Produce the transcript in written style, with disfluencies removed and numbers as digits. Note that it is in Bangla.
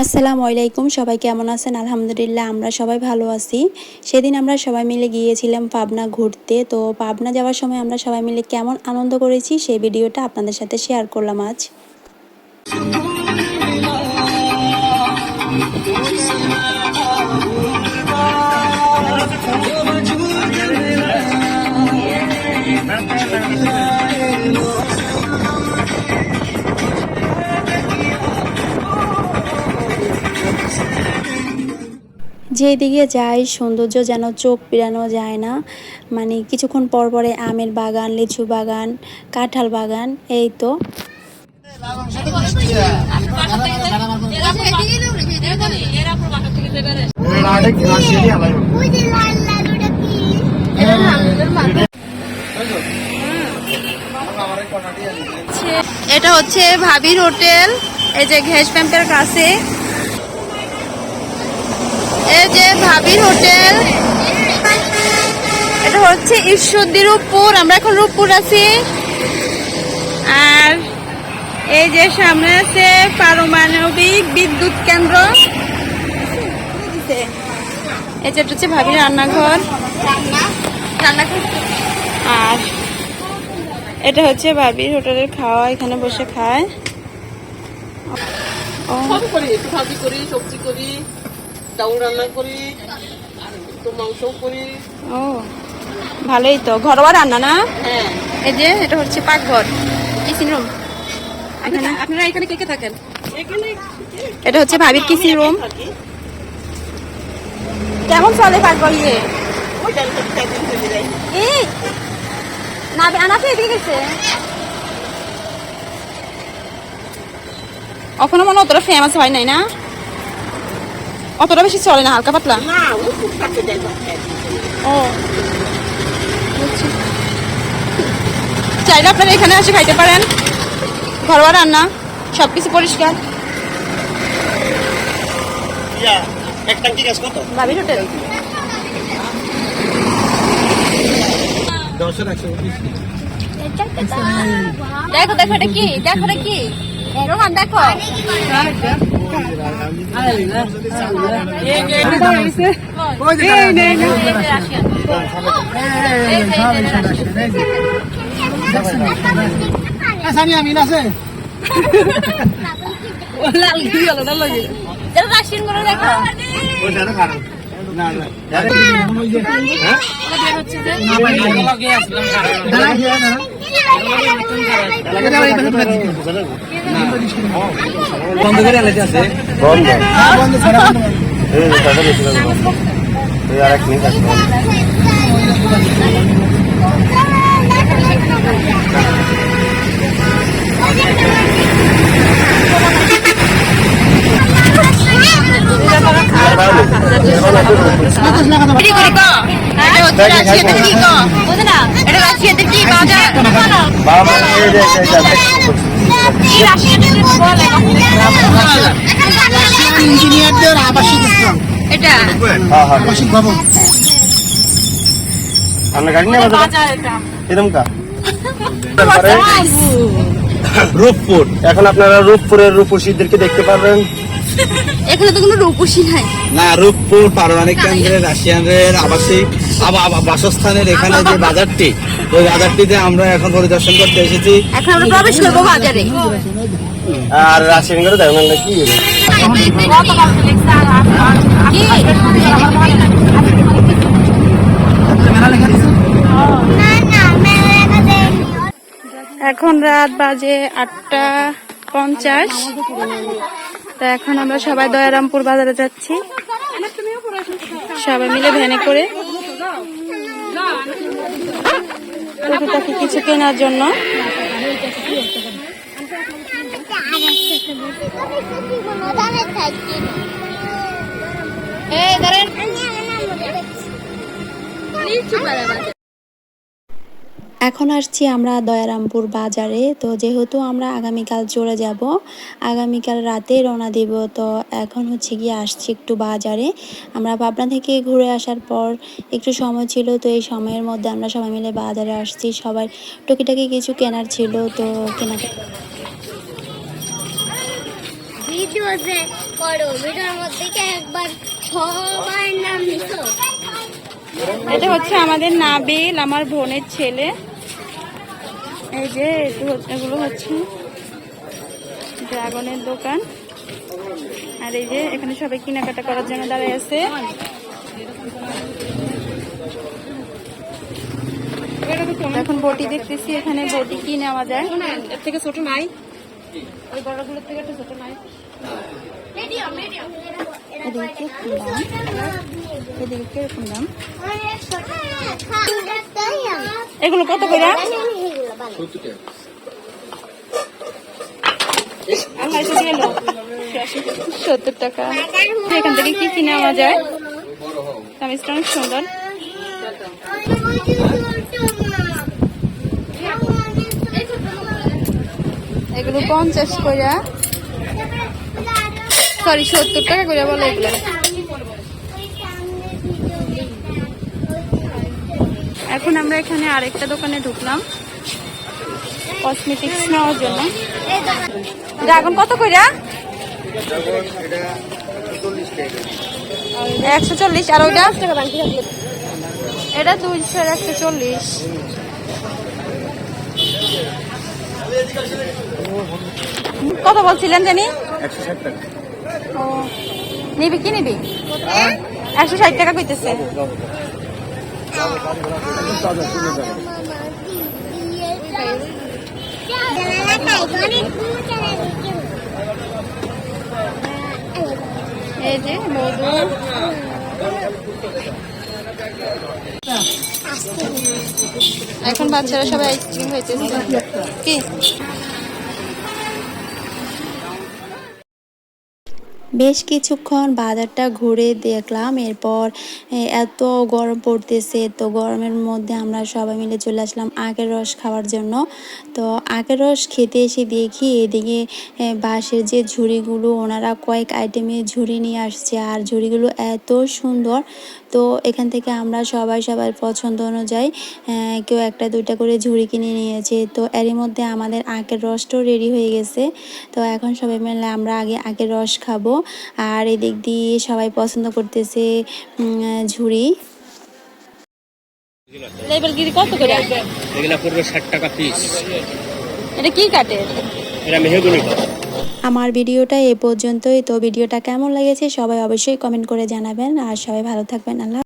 আসসালামু আলাইকুম, সবাই কেমন আছেন? আলহামদুলিল্লাহ আমরা সবাই ভালো আছি। সেদিন আমরা সবাই মিলে গিয়েছিলাম পাবনা ঘুরতে। তো পাবনা যাওয়ার সময় আমরা সবাই মিলে কেমন আনন্দ করেছি সেই ভিডিওটা আপনাদের সাথে শেয়ার করলাম আজ। যেদিকে যাই সৌন্দর্য যেন চোখ ফেরানো যায় না। মানে কিছুক্ষণ পর পরে আমের বাগান, লিচু বাগান, কাঁঠাল বাগান, এই তো। এটা হচ্ছে ভাবির হোটেল, এই যে ঘেস প্যাম্পের কাছে। এই যে ভাবির হোটেল, এটা হচ্ছে ঈশ্বরদী রূপপুর। আমরা এখন রূপপুর আছি। আর এই যে সামনে আছে পারমাণবিক বিদ্যুৎ কেন্দ্র। এই যে হচ্ছে ভাবির রান্নাঘর। আর এটা হচ্ছে ভাবির হোটেলের খাওয়া, এখানে বসে খায়। ভাজি করি, সবজি করি, ডাউল রান্না করি, তো মাংস করি। ও ভালোই তো, ঘরোয়া রান্না না? হ্যাঁ। এই যে এটা হচ্ছে পাকঘর, কিচেন রুম। আপনারা এখানে কে কে থাকেন? এখানে এটা হচ্ছে ভাবির কিচেন রুম। কেমন চলে পাকঘর? না আনা খেয়ে গেছে এখনো মনে অতটা ফেমাস হয় নাই না, অতটা বেশি চলে না, হালকা পাতলা। ও চাইলে আপনারা এখানে এসে খাইতে পারেন, ঘরোয়া রান্না, সবকিছু পরিষ্কার। ভাবির হোটেল দেখো দেখো, এটা কি? দেখো এটা কি রোহান, দেখো রাশিয়ান গুলো দেখো। বন্ধ করে আলাদা আছে, ইঞ্জিনিয়ারদের আবাসিক স্থান, এটা আবাসিক ভবন। আমরা গাড়ি নিয়ে রূপপুর। এখন আপনারা রূপপুরের রূপসীদেরকে দেখতে পারবেন। এখানে তো কোনো রূপসী নাই না, রূপপুর পারমাণবিক কেন্দ্রের রাশিয়ানের আবাসিক বাসস্থানের এখানে যে বাজারটি, ওই বাজারটিতে আমরা এখন পরিদর্শন করতে এসেছি। এখন আমরা প্রবেশ করবো বাজারে। আর রাশিয়ান করে দেখবেন না কি এখন রাত বাজে 8:50। তো এখন আমরা সবাই দয়ারামপুর বাজারে যাচ্ছি, সবাই মিলে ভ্যানে করে টুকিটাকি কিছু কেনার জন্য। এখন আসছি আমরা দয়ারামপুর বাজারে। তো যেহেতু আমরা আগামীকাল চলে যাব, আগামীকাল রাতে রওনা দিব, তো এখন হচ্ছে গিয়ে আসছি একটু বাজারে। আমরা পাবনা থেকে ঘুরে আসার পর একটু সময় ছিল, তো এই সময়ের মধ্যে আমরা সবাই মিলে বাজারে আসছি। সবাই টুকিটাকি কিছু কেনার ছিল, তো কেনাকাটা ভিডিও যে করো ভিডিওর মধ্যে কি একবার সবার নাম লিখো। এটা হচ্ছে আমাদের নাবিল, আমার বোনের ছেলে। এই যে এগুলো হচ্ছে ড্রাগনের দোকান। আর এই যে এখানে সবাই কেনাকাটা করার জন্য দাঁড়ায় আছে। এখন বটি দেখতেছি, এখানে বটি কি নেওয়া যায়। এর থেকে ছোট নাই, ওই বড়গুলোর থেকে একটা ছোট নাই। এদিকে কিরকম দাম, এদিকে কিরকম দাম, এগুলো কত করে? আল্লাহ 70 টাকা। এখান থেকে কি কি নেওয়া যায়? কামিজটা অনেক সুন্দর। এগুলো 50 করে, সরি 70 টাকা করে বলে এগুলো। এখন আমরা এখানে আরেকটা দোকানে ঢুকলাম কসমেটিক্স নেওয়ার জন্য। ড্রাগন কত করে? 140। আর ওইটা? এটা 200 আর 140। কত বলছিলেন জানি? 160 টাকা। ও নিবি কি নিবি? 160 টাকা কইতেছে। এই যে মধু, এখন বাচ্চারা সবাই আইসক্রিম খাইতেছে। কি বেশ কিছুক্ষণ বাজারটা ঘুরে দেখলাম। এরপর এত গরম পড়তেছে, তো গরমের মধ্যে আমরা সবাই মিলে চলে আসলাম আখের রস খাওয়ার জন্য। তো আখের রস খেতে এসে দেখি এদিকে বাঁশের যে ঝুড়িগুলো, ওনারা কয়েক আইটেমের ঝুড়ি নিয়ে আসছে, আর ঝুড়িগুলো এত সুন্দর। তো এখান থেকে আমরা সবার পছন্দ অনুযায়ী কেউ একটা দুইটা করে ঝুড়ি কিনে নিয়েছে। তো এরই মধ্যে আমাদের আখের রসটাও রেডি হয়ে গেছে। তো এখন সবাই মিলে আমরা আগে আখের রস খাবো। আর এদিক দিয়ে সবাই পছন্দ করতেছে ঝুড়ি। লেবেলগিরি কত করে? এগুলা পড়বে 60 টাকা পিস। এটা কি কাঠের? এটা মেহগনি কাঠ। আমার ভিডিওটা এ পর্যন্তই। তো ভিডিওটা কেমন লেগেছে সবাই অবশ্যই কমেন্ট করে জানাবেন। আর সবাই ভালো থাকবেন। আল্লাহ।